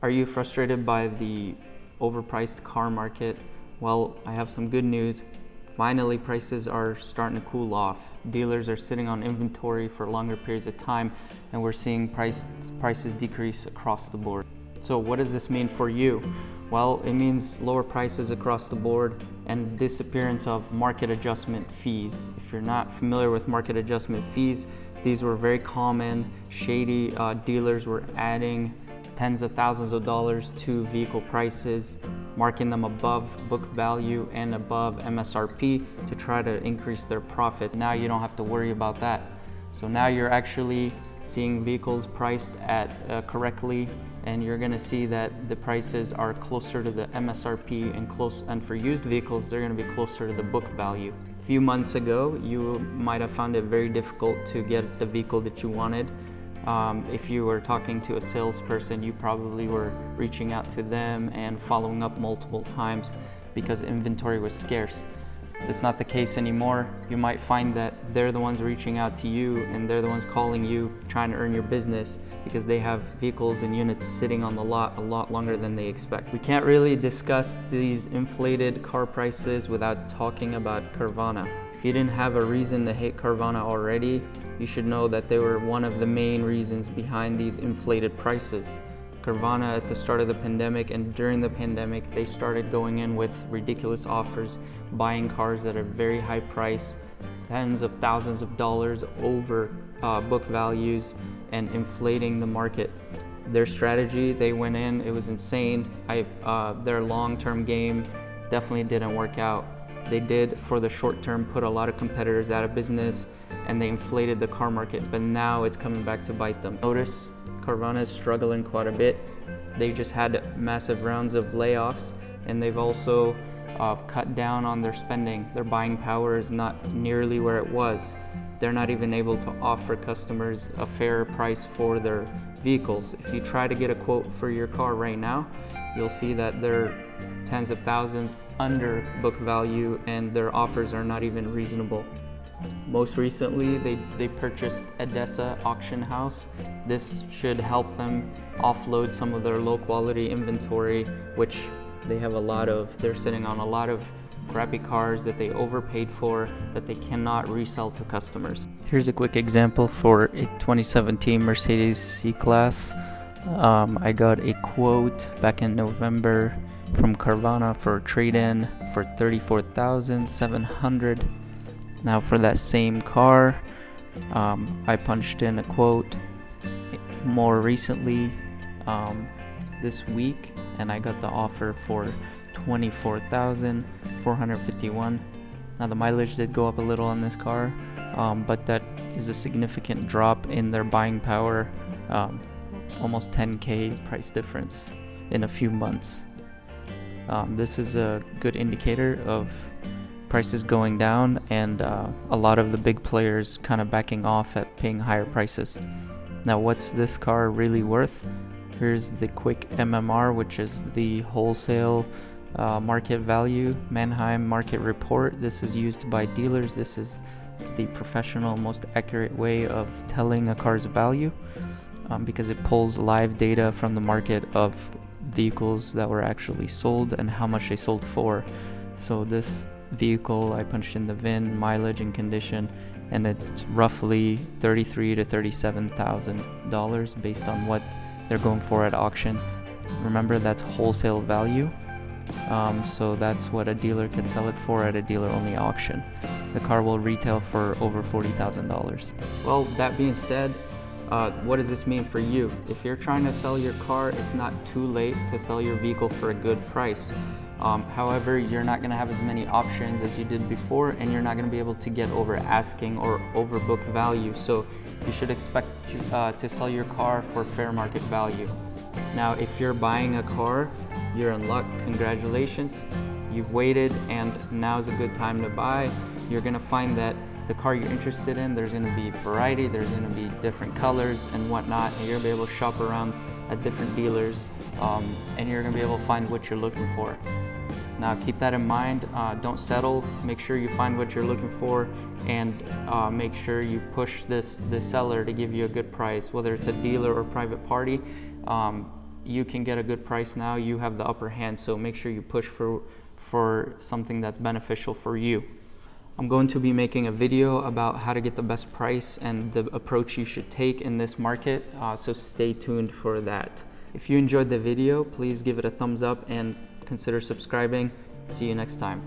Are you frustrated by the overpriced car market? Well, I have some good news. Finally, prices are starting to cool off. Dealers are sitting on inventory for longer periods of time, and we're seeing prices decrease across the board. So what does this mean for you? Well, it means lower prices across the board and disappearance of market adjustment fees. If you're not familiar with market adjustment fees, these were very common. Shady dealers were adding tens of thousands of dollars to vehicle prices, marking them above book value and above MSRP to try to increase their profit. Now you don't have to worry about that. So now you're actually seeing vehicles priced at correctly, and you're going to see that the prices are closer to the MSRP and for used vehicles they're going to be closer to the book value. A few months ago you might have found it very difficult to get the vehicle that you wanted. If you were talking to a salesperson, you probably were reaching out to them and following up multiple times because inventory was scarce. It's not the case anymore. You might find that they're the ones reaching out to you and they're the ones calling you, trying to earn your business because they have vehicles and units sitting on the lot a lot longer than they expect. We can't really discuss these inflated car prices without talking about Carvana. If you didn't have a reason to hate Carvana already, you should know that they were one of the main reasons behind these inflated prices. Carvana at the start of the pandemic and during the pandemic, they started going in with ridiculous offers, buying cars at a very high price, tens of thousands of dollars over book values, and inflating the market. Their strategy, they went in, it was insane. Their long-term game definitely didn't work out. They did, for the short term, put a lot of competitors out of business, and they inflated the car market, but now it's coming back to bite them. Notice Carvana is struggling quite a bit. They've just had massive rounds of layoffs, and they've also cut down on their spending. Their buying power is not nearly where it was. They're not even able to offer customers a fair price for their vehicles. If you try to get a quote for your car right now, you'll see that they're tens of thousands under book value, and their offers are not even reasonable. Most recently, they purchased Edessa Auction House. This should help them offload some of their low quality inventory, which they have a lot of. They're sitting on a lot of crappy cars that they overpaid for that they cannot resell to customers. Here's a quick example for a 2017 Mercedes C-Class. I got a quote back in November from Carvana for a trade-in for $34,700. Now for that same car, I punched in a quote more recently this week, and I got the offer for $24,451. Now the mileage did go up a little on this car, but that is a significant drop in their buying power, almost 10K price difference in a few months. This is a good indicator of prices going down and a lot of the big players kind of backing off at paying higher prices. Now what's this car really worth? Here's the quick MMR, which is the wholesale market value, Manheim market report. This is used by dealers. This is the professional, most accurate way of telling a car's value because it pulls live data from the market of vehicles that were actually sold and how much they sold for. So this vehicle, I punched in the VIN, mileage, and condition, and it's roughly $33,000 to $37,000 based on what they're going for at auction. Remember, that's wholesale value, so that's what a dealer can sell it for at a dealer-only auction. The car will retail for over $40,000. Well, that being said, what does this mean for you? If you're trying to sell your car, it's not too late to sell your vehicle for a good price. However, you're not going to have as many options as you did before, and you're not going to be able to get over asking or over book value. So you should expect to sell your car for fair market value. Now, if you're buying a car, you're in luck. Congratulations. You've waited, and now's a good time to buy. You're going to find that the car you're interested in, there's going to be variety, there's going to be different colors and whatnot, and you're going to be able to shop around at different dealers, and you're going to be able to find what you're looking for. Now keep that in mind, don't settle, make sure you find what you're looking for, and make sure you push the seller to give you a good price, whether it's a dealer or private party. you can get a good price now, you have the upper hand. So make sure you push for something that's beneficial for you. I'm going to be making a video about how to get the best price and the approach you should take in this market, so stay tuned for that. If you enjoyed the video, please give it a thumbs up and consider subscribing. See you next time.